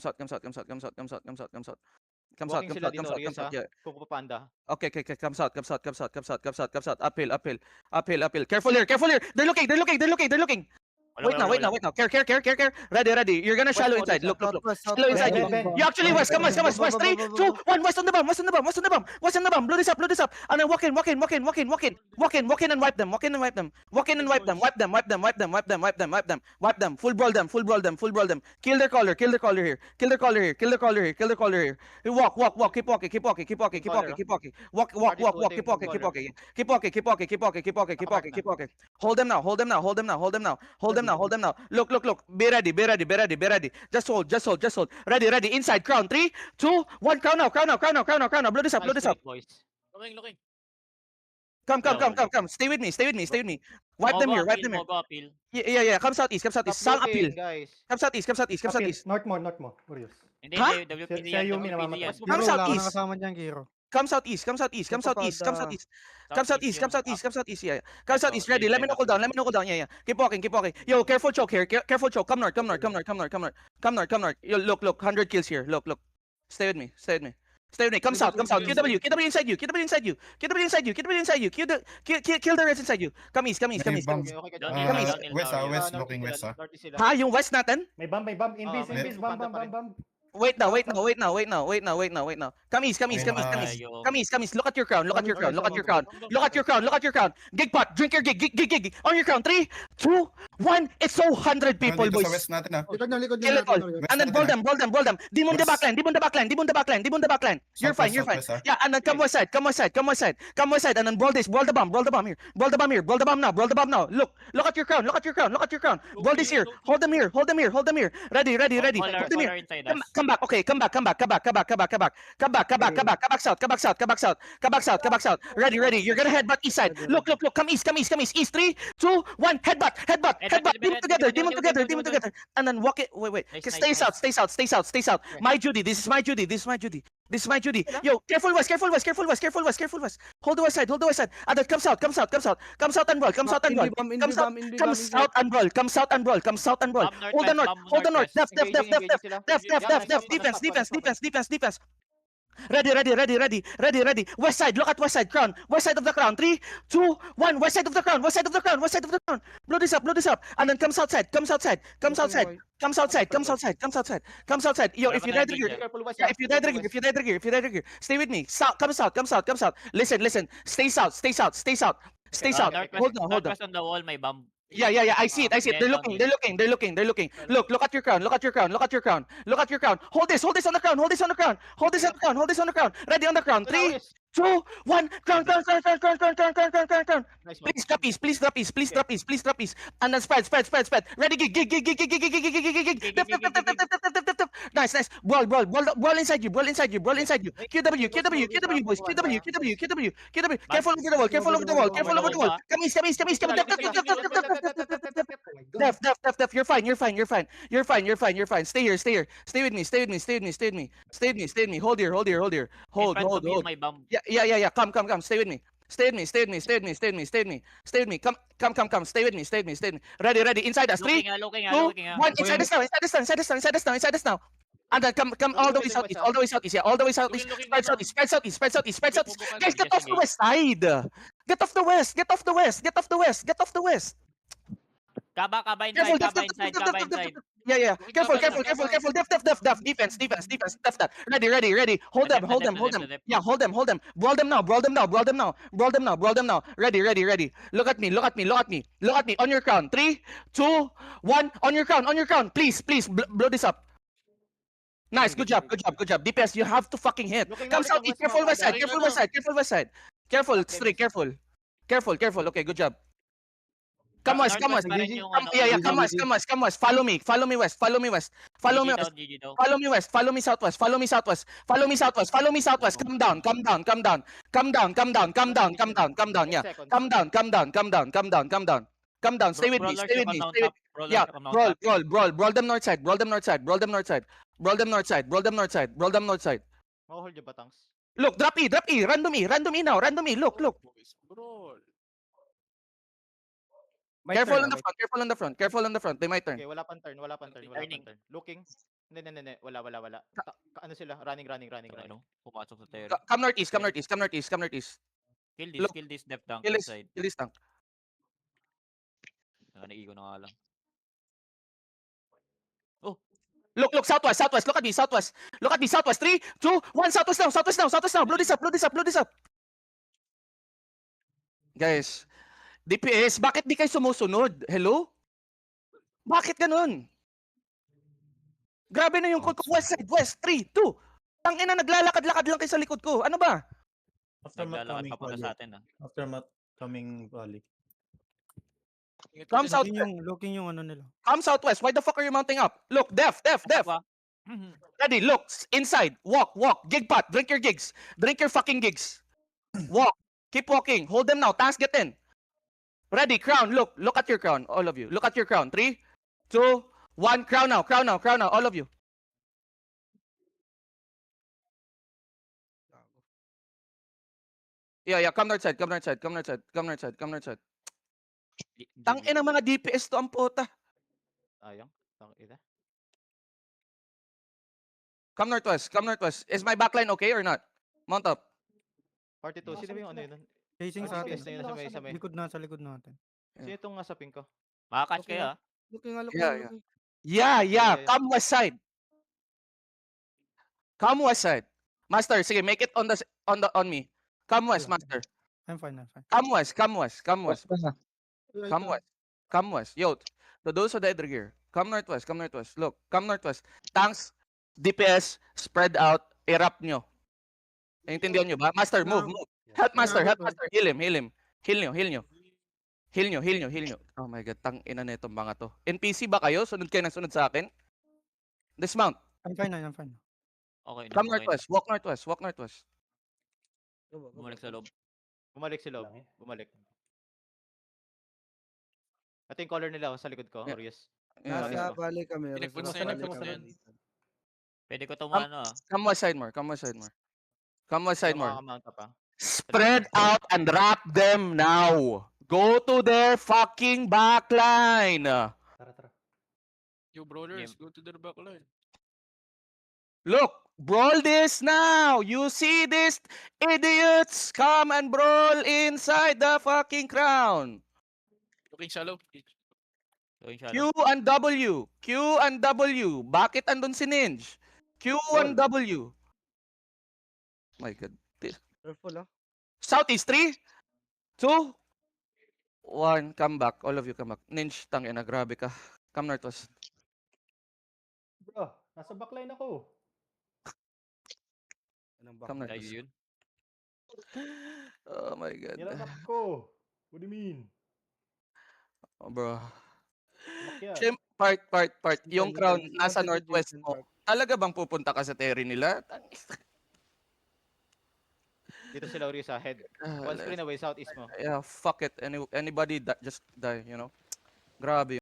south, come south, come south, come south, come south, come south, come south. Come south, Walking come sila south, come south, come Dinoris south, ha. yeah. Kung papanda. Okay, okay, okay, come south, come south, come south, come south, come south, come south. Uphill, uphill, uphill, uphill. Careful here, careful here. They're looking, they're looking, they're looking, they're looking. Wait now, wait now, wait now. Care. Ready, ready. You're gonna shallow West inside. Morris, Look. Southwest, Shallow inside. southwest. Ben. You actually west. Come west. 3, 2, 1. West on the bomb. West on the bomb. West on the bomb. West on the bomb. Blow this up. And then walk in, and wipe them. Walk in and wipe them. Wipe them. Full brawl them. Kill their caller here. You walk. Keep walking. Walk. Keep walking. Hold them now. Look. Be ready. Just hold. Ready. Inside. Crown. 3, 2, 1. Crown now. Blow this up. Boys. Looking. Come. Stay with me. Wipe them here. Yeah. Come southeast. Sang appeal. Guys. Come southeast. North mo. Warriors. Hindi, Ha? WPD Si yan. Ayumi WPD namamatay. yan. Come southeast. Kasama dyan, Kiro. Come southeast. Come southeast. Yeah. Come southeast. Ready. Let me know cool down. Yeah. Keep walking. Yo, careful choke here. Careful choke. Come north. Yo, look. 100 kills here. Look. Stay with me. Come south. QW inside you. Kill the rest inside you. Come east. Okay, Down West, here, West, looking west, ha? Ha, yung west natin? May bomb. Invis. Bomb. Wait now. Come east. Look at your crown. Gig pot. Drink your gig. On your crown. 3, 2, 1. It's so 100 people, Dito boys. sa west natin, ha? Likod Kill it all. And then ball them. Demon the backline. You're fine. Yeah, and then come west side. And then ball the bomb here. Ball the bomb now. Look at your crown. Ball this here. Hold them here. Ready. Hold them here. Come back. Okay, come back. Come back south. Ready. You're gonna headbutt east side. Look. Come east. East 3, 2, 1. Headbutt. Demon together. And then walk it. Wait. Nice, Stay south. My Judy. This is my Judy. Yo, careful west. Hold the west side. And then come south and roll. Come south and roll. Hold the north. Def. Defense. Ready. West side. Look at west side. Crown. West side of the crown. 3, 2, 1. West side of the crown. Blow this up. And then come south side. Yo, if you died here. If you died here. Stay with me. Come south. Listen. Stay south. Hold on. Northwest on the wall, may bomb. Yeah. I see it. They're looking. Look at your crown. Hold this on the crown. Ready on the crown. 3, 2, 1. Crown. Nice one. Please drop piece. And then spread. Ready, gig. Nice. Brawl inside you. QW, boys. QW. Careful over the wall. Come east. Def. You're fine. Stay here. Stay with me. Hold here. Hold. My bomb. Yeah. Come. Stay with me. Stay with me. Come. Stay with me. Ready. Inside us. 3, 2, 1. Inside us now. And then come all the way southeast. Yeah, all the way southeast. Spread southeast. Guys, get off the west side. Get off the west. Kaba inside. Yeah. Careful. Def. Defense. Def. Ready. Hold them. Yeah, hold them. Brawl them now. Ready. Look at me. On your crown. 3, 2, 1. On your crown. Please, blow this up. Nice. Good job. DPS, you have to fucking hit. Come southeast. Careful west side. Careful. Straight. Careful. Okay, good job. Come west. Come west. Follow me west. Follow me west. Follow me southwest. Come down. Yeah. Come down. Stay with me. Yeah. Brawl them north side. Mahuhold yung Batangs. Look, drop E. Random E now. Look. Careful on the front. They might turn. Okay, wala pang turn. Turning. Looking. Hindi. Wala. Ano sila? Running. Ano? Pumasok sa terrace. Come northeast, come northeast, come northeast, come northeast. Look. Kill this depth tank Kill this, inside. kill this tank. Naigo na nga lang. Look, southwest. Look at me, southwest. 3, 2, 1, southwest now. Blow this up. Guys, DPS, bakit di kayo sumusunod? Hello? Bakit ganun? Grabe na yung call ko. West, 3, 2. Tangina, naglalakad-lakad lang kayo sa likod ko. Ano ba? Aftermath Naglalakad coming papunta valley. sa atin ah. Aftermath coming valley. Come south, Looking yung ano nila. come southwest. Why the fuck are you mounting up? Look, def. Ba? Ready, look, inside. Walk. Gig pot. Drink your gigs. Drink your fucking gigs. Walk. Keep walking. Hold them now. Tanks, get in. Ready, crown. Look at your crown. All of you. Look at your crown. 3, 2, 1. Crown now. All of you. Yeah. Come north side. Tangina mga DPS to ang puta. Ayang. Ina. Come northwest. Is my backline okay or not? Mount up. 42. Sino ba yung ano yun? Facing Ano sa yung atin. PS na yun sa may? Sa likod natin. Sino itong nasa pink ko? Makakatch Okay kayo na. ah. Looking. Yeah. Yeah. Come west side. Master, sige, make it on me. Come west, Yeah. master. I'm fine. Come west. Yo, to those of the other gear, come northwest. Look, come northwest. Tanks, DPS, spread out, erupt nyo. Naintindihan nyo ba? Master, move. Help master. Heal him. Heal nyo. Oh my god, tang ina na itong mga to. NPC ba kayo? Sunod kayo ng sunod sa akin? Dismount. I'm fine. Okay na. Come okay na. northwest. Walk northwest. Bumalik sa loob. Bumalik si Lob. Lang eh. Bumalik. Ito yung color nila sa likod ko, Yeah. Orius. Yeah, Nasa yeah. Balik kami. Sumusunod, Balik sumusunod. kami. Pwede ko tumano ah. Come west side more. Mount up ah. Spread out and wrap them now. Go to their fucking backline. Tara. Yo, brawlers, Game. go to their backline. Look, brawl this now. You see this, idiots? Come and brawl inside the fucking crown. Looking shallow. Going siya. Q and W. Bakit andun si Ninj? Q and W. My god. Careful ah. Southeast 3, 2, 1. Come back. All of you come back. Ninj, tangina, grabe ka. Come northwest. Bro, nasa backline ako. Come Tayo northwest. yun. Oh my god. Nilanak ko. What do you mean? Oh, bro. Umakyat. Part. Yung crown nasa northwest mo. mo. Talaga bang pupunta ka sa terry nila? Dito sila Orius sa head. One screen away, southeast mo. Yeah, fuck it. Anybody just die, Grabe.